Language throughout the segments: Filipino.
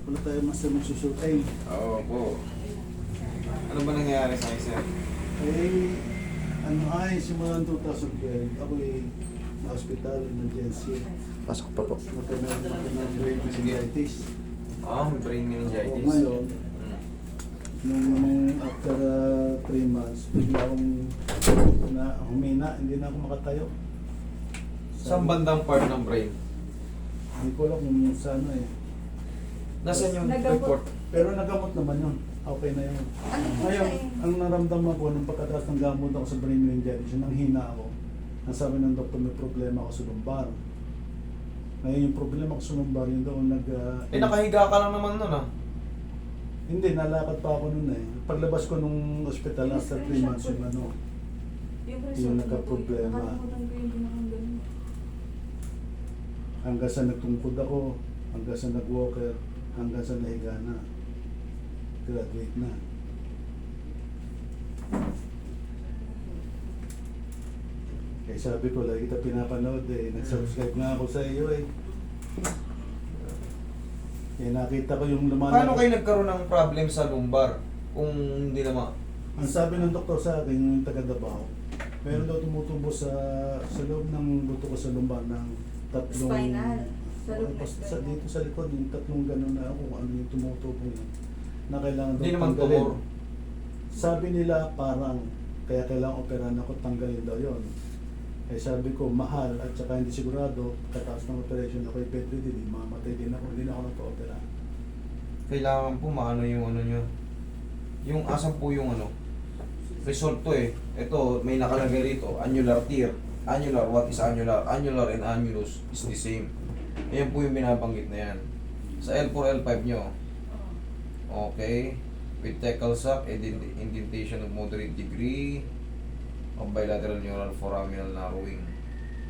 Wala tayong master magsusutain. Oo po. Ano ba nangyari sa akin, sir? Eh, ano ay, simula ng 2012, ako na hospital, emergency. Pasok pa po. Magkameron ako ng brain meningitis. Brain O meningitis. ngayon, Hmm. nung after 3 months, bigla akong humina, hindi na ako makatayo. Saan bandang part ng brain? Hindi ko alam kung sa ano eh. Nasaan yung Nagabot. report? Pero nagamot naman yun. Okay na yun. Ano po Ngayon, siya eh? ang naramdaman ko nung pagkataas ng gamot ako sa brain meningitis, nang hina ako, ang sabi ng doktor, may problema ako sa lumbar. Ngayon yung problema ko sa lumbar, yun daw Nakahiga ka lang naman nun ah. Hindi, nalakad pa ako nun eh. Paglabas ko nung hospital after 3 months yung ano, Yung yung result nagka-problema. Nakalimutan ko yung ginawang ganun. hanggang sa nagtungkod ako, hanggang sa nag-walker, hanggang sa nahiga na. Graduate na. Kaya sabi ko, lagi kita pinapanood eh. Nag-subscribe nga ako sa iyo eh. Kaya nakita ko yung laman. Paano kayo nagkaroon ng problem sa lumbar? Kung hindi naman... Ang sabi ng doktor sa akin, yung taga Davao, meron daw tumutubo sa loob ng buto ko sa lumbar ng tatlong... Spinal. Sa loob ng Sa dito sa likod, yung tatlong gano'n na kung ano yung tumutubo yun. Na kailangan daw Hindi naman tanggalin. tumor. Sabi nila parang, kaya kailangan operahan ako, tanggalin daw yun. Eh sabi ko, mahal at saka hindi sigurado, kataas ng operation ako, bedridden, mamatay din ako, hindi na ako nagpa-opera. Kailangan po maano yung ano nyo. Yung asan po yung ano. Result to eh. Ito, may nakalagay rito. Annular tear. Annular, what is annular? Annular and annulus is the same. Ayan po yung binabanggit na yan. Sa L4, L5 nyo. Okay. With Tecal sac, indentation of moderate degree of bilateral neural foraminal narrowing.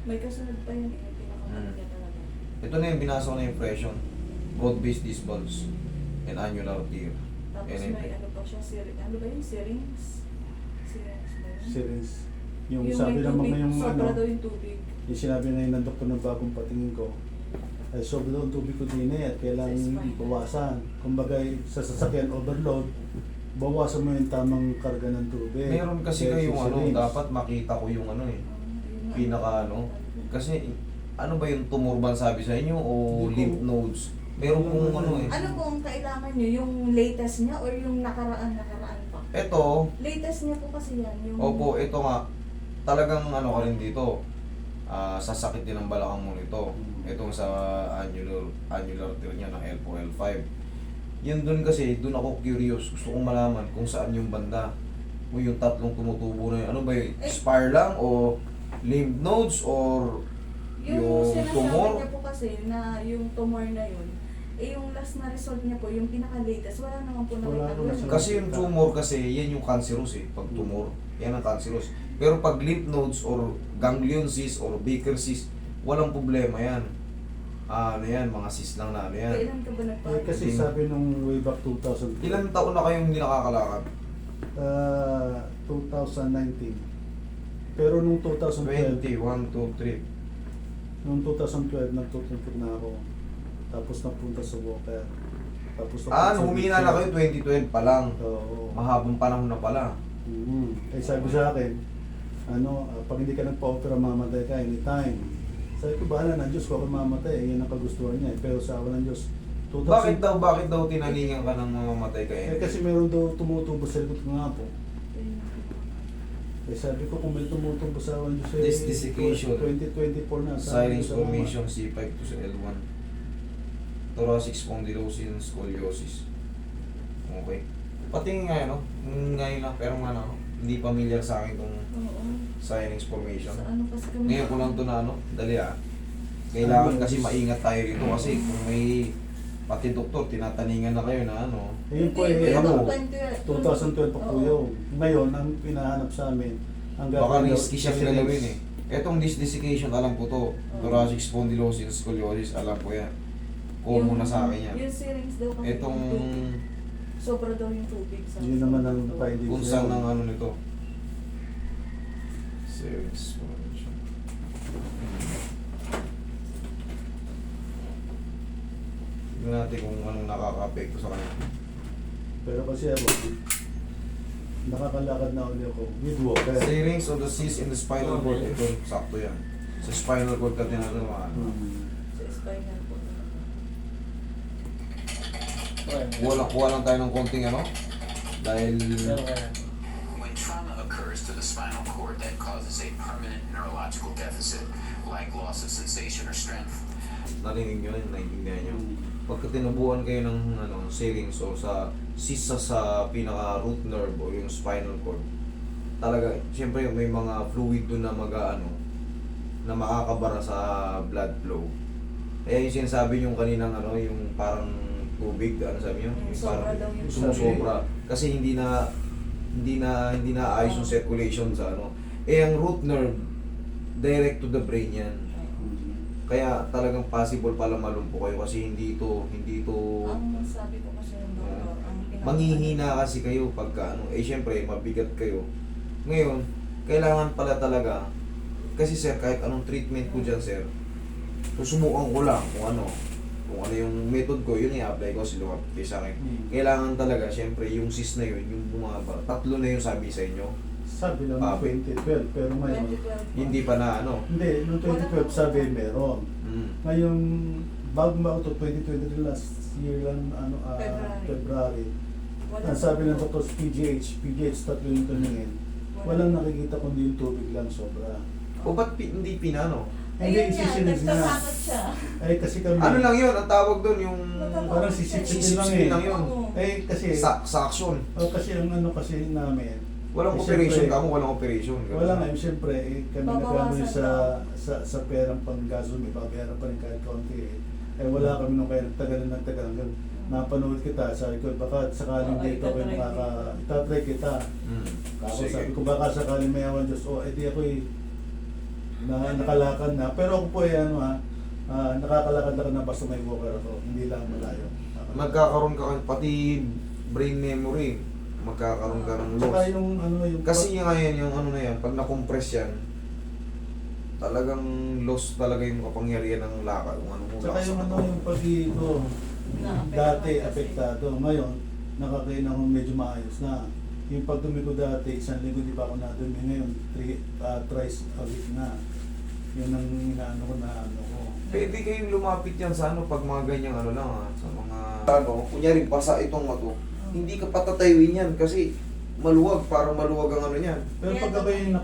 May kasunod pa yun. Yung pinakamalaki talaga. Ito na yung binasa ko na impression. Broad-based disc bulge and annular tear. Tapos NMP. may ano pa siya, ano ba yun? Syrinx? Syrinx ba yun? Series. Yung Yung sabi may naman tubig, yung sobra ano, daw yung tubig. yung sinabi na yun ng doktor ng bagong patingin ko, ay sobra daw ang tubig ko din eh at kailangan Sa spine. bawasan. Kumbaga sa sasakyan overload, bawasan mo yung tamang karga ng tubig. Meron kasi Kaya kayong si ano, syringe. dapat makita ko yung ano eh. Yun nga. Pinaka ano. Kasi ano ba yung tumor ba sabi sa inyo o Hindi ko- lymph nodes? Meron pong ano eh. Ano kung kailangan nyo? Yung latest niya or yung nakaraan pa? Ito, Latest niya po kasi yan. Yung... opo, ito nga. Talagang ano ka rin dito. Sasakit din ang balakang mo nito. Itong sa annular tear niya ng L4, L5. Yun dun kasi, dun ako curious. Gusto kong malaman kung saan yung banda. O yung tatlong tumutubo na yun. Ano ba yun? Spire lang o lymph nodes or yung sinasabi tumor? niya po kasi na yung tumor na yun, eh yung last na result niya po, yung pinaka-latest, wala naman po Wala nakita naman doon. siya. Kasi yung tumor kasi, yan yung cancerous eh. Pag tumor, yan ang cancerous. Pero pag lymph nodes or ganglion cyst or Baker cyst, walang problema yan. Ano yan, mga cyst lang na ano yan. Kailan ka ba Eh, kasi sabi nung way back 2000, Ilan taon na kayong hindi nakakalakad? 2019. Pero nung 2012, 20, 1, 2, 3. nung 2012 nagtutungkod na ako. Tapos napunta sa Walker. Tapos Humina na kayo 2012 pa lang. Oo. Mahabang panahon na pala. Eh sabi sa akin, pag hindi ka nagpa-opera, mamatay ka anytime. Sabi ko, bahala na Diyos ko ako mamatay. Yan ang kagustuhan niya. Pero sa awa ng Diyos, 2000 Bakit daw tinalingan ka ng mamamatay ka Eh kasi meron daw tumutubo sa likod ko nga po. Eh sabi ko, kung may tumutubo sa awa ng Diyos, Desiccation. 2024 na. Silence formation C5 to sa L1. Thoracic spondylosis and scoliosis. Okay. Pati nga no, ngayon lang, pero nga no, hindi familiar sa akin itong Oo. sinus formation. Sa ano kasi kami... Ngayon ko lang ito na ano, dali kailangan kasi maingat tayo rito kasi kung may pati doktor, tinataningan na kayo na ano. Ayun po Hindi, eh, ano, 2012 2012 pa po yun. Ngayon, ang pinahanap sa amin, ang Baka gagawin daw, risky siyang series. gagawin eh. Etong disc desiccation, alam ko to. Thoracic spondylosis and scoliosis, alam ko yan. Common na sa akin yan. Yung syrinx daw kasi Etong sobra daw yung tubig sa... Yun naman ang findings. kung saan ng ano nito. Sinus formation. Tingnan natin kung anong nakaka-apekto sa kanya. Pero kasi ako, nakakalakad na ulit ako with walker. Serings of the cyst in the spinal cord. Ito, sakto yan. Sa spinal cord ka tinatamaan. Sa spinal po. Kuha lang tayo ng konting ano. Dahil When trauma occurs to the spinal cord that causes a permanent neurological deficit, like loss of sensation or strength, narinig nyo yun, naiintindihan nyo. Pagka tinubuan kayo ng ano, serings o sa sisa sa pinaka root nerve o yung spinal cord, talaga, siyempre may mga fluid doon na na makakabara sa blood flow. Kaya yung sinasabi nyo kaninang ano, yung parang tubig, ano sabi nyo? Yung Sobra parang daw yung sumusobra. Kasi hindi na ayos yung circulation sa ano. Eh, ang root nerve, direct to the brain yan. Kaya talagang possible pala malumpo kayo kasi hindi ito Ang sabi ko kasi yung doktor, ang manghihina kasi kayo pagka ano, eh syempre mabigat kayo. Ngayon, kailangan pala talaga kasi sir, kahit anong treatment ko dyan sir, susubukan ko lang kung ano yung method ko, yun i-apply ko si lumapit kayo sa akin. Kailangan talaga, syempre, yung cyst na yun, yung bumaba, 3 na yung sabi sa inyo. Sabi lang ng 2012, pero ngayon, 2012. Hindi pa na ano. hindi, noong 2012 sabi meron. Mm. Ngayon, bago ba ito, 2023 last year lang, February. Wala Ang sabi ng doktor PGH 3 yung tumingin. Walang nakikita kundi yung tubig lang sobra. O ba't hindi pinano? Hindi, Ayun yan, isisinag na. nagtatakot siya. Ay, kasi kami, Ano lang yun, ang tawag doon yung parang sisipsipin sisipsipin lang yun. Oo. eh, kasi, Sa action. kasi ang ano kasi namin, Walang eh, operation syempre, ka mo, walang operation. wala nga, siyempre, kami Babawasan nagkano sa perang panggaso, may babayaran pa rin kahit konti eh. Eh wala kami nung kaya nagtagal hanggang napanood kita, sabi ko, baka sakaling Oo, dito ako itatry itatry kita. Mm. Ako Sige. sabi ko, baka sakaling may awan Diyos, edi ako nakalakad na. Pero ako po nakakalakad-lakad na basta may walker ako, hindi lang malayo. Magkakaroon ka pati brain memory, magkakaroon ka ng Saka loss. yung yung Kasi ngayon yung ano na yan, pag na-compress yan, talagang loss talaga yung kapangyarihan ng lakad. Kung ano mo saka lakas yung ng ano katawan. yung pag-ito, dati apektado. Ngayon, nakakain ako medyo maayos na. Yung pagdumi ko dati, 1 linggo di pa ako nadumi. Ngayon, thrice a week na. Yun ang inaano ko na ano ko. Pwede kayong lumapit yan sa ano, pag mga ganyang ano lang ha, sa mga ano, kunyari basa itong mato, hindi ka patatayuin yan kasi maluwag, parang maluwag ang ano yan. Pero pag ako yung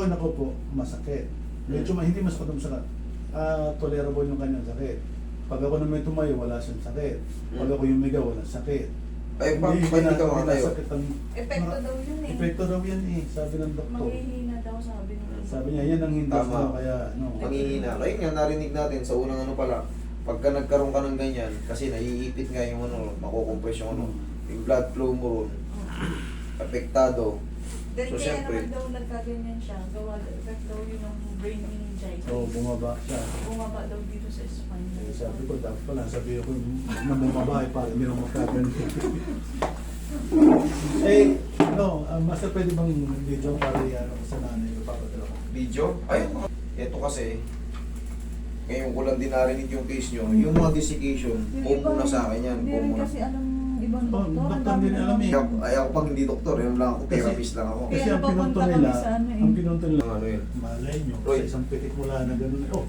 nakaupo, masakit. Medyo hindi masakit ang sakit. Tolerable yung kanyang sakit. Pag ako naman tumayo, wala siyang sakit. Pag ako yung miga, wala sakit. Ay, pag hindi ka makatayo. Epekto daw yun eh. Epekto daw yan eh, sabi ng doktor. Manghihina daw sabi ng Sabi niya, yan ang hindas Tama. mo, kaya ano. Manghihina. Kaya nga, narinig natin sa unang ano pala, pagka nagkaroon ka ng ganyan, kasi naiipit nga yung ano, makukompress yung ano, yung blood flow mo ron, apektado. Then So, kaya syempre- naman daw nagkaganyan siya. Gawa effect daw yun ng brain meningitis. So, bumaba siya. Bumaba daw dito sa spine. Eh, sabi ko, dapat pala, sabi ko, na bumaba, para hindi naman magkaganon. Eh, no, master, pwede bang video para ano, sa nanay ko, papadala ko? Video? Ayun, ito kasi, ngayon ko lang din narinig yung case nyo, yung mga desiccation, Yung muna sa akin yan, Hindi rin muna. kasi alam ibang Oh, doktor. Ang doktor dami din na alam eh. Ay ako pang hindi doktor, yun lang ako, Kasi- therapist lang ako. Kasi Kaya ang pinunto napapunta nila, kami sa ano eh. ang pinunto nila, Ano yun? malay nyo, Roy. sa isang pitik mula na gano'n, oh,